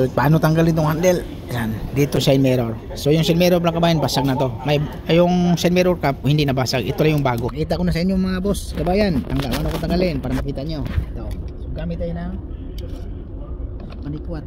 So paano tanggalin itong handle? Yan, dito side mirror. So yung side mirror lang kabayan, basag na to. Yung side mirror cap hindi na basag. Ito lang yung bago. Kita ko na sa inyo mga boss kabayan. Paano ko tanggalin para makita nyo. Ito. So gamit tayo ng manikwat.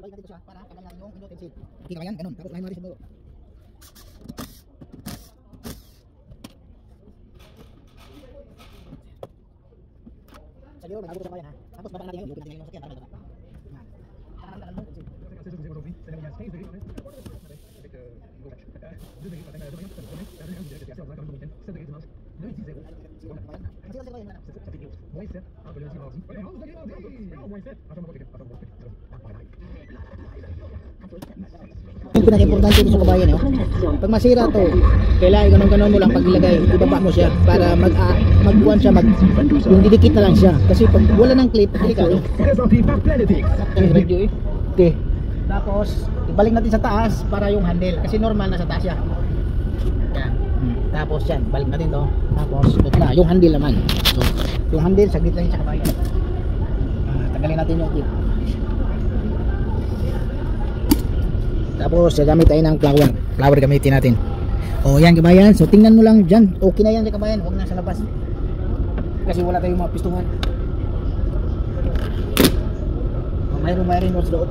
Balik natin ito siya para tanggal natin yung window tensil. Okay ka yan? Ganun. Tapos lahin mo natin sa dulo. Sa dulo, malago ito siya kaya ha. Tapos baba natin yung lupin natin yung sakyan para may baba. Yan. Tanggal yung tensil. Yung pinaka-importante dito sa kabayan pag masira to, kailangan ganun-ganun mo lang pag ilagay, ibaba mo siya para magbuwan siya, yung didikit na lang siya kasi pag wala ng clip, delikado. Okay, tapos ibalik natin sa taas para yung handle kasi normal na sa taas siya. Yan. Tapos yan, balik natin to. Tapos ito na, yung handle naman. So, yung handle saglit lang sa kabayan. Tanggalin natin yung clip. Tapos gagamit tayo ng flower gamitin natin. O yan kabayan, so tingnan mo lang dyan. Okay na yan kabayan, huwag na sa labas kasi wala tayong mga pistongan. Mayroon sa loob.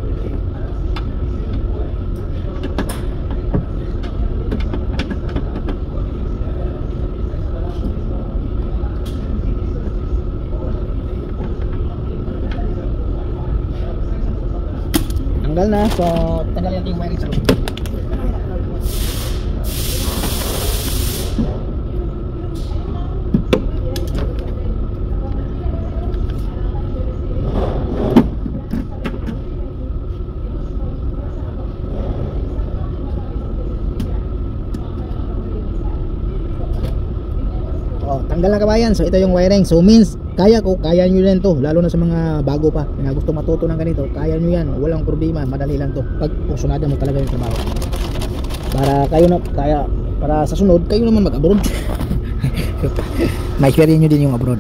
Tanggal na, so tanggal natin yung wiring sa loob. Tanggal na kabayan, so ito yung wiring. So means kaya nyo yan to, lalo na sa mga bago pa na gusto matuto ng ganito, kaya nyo yan, walang problema, madali lang to pag pusunada mo talaga yung trabaho para kayo na, para sa sunod kayo naman mag-abroad. May carry nyo din yung abroad.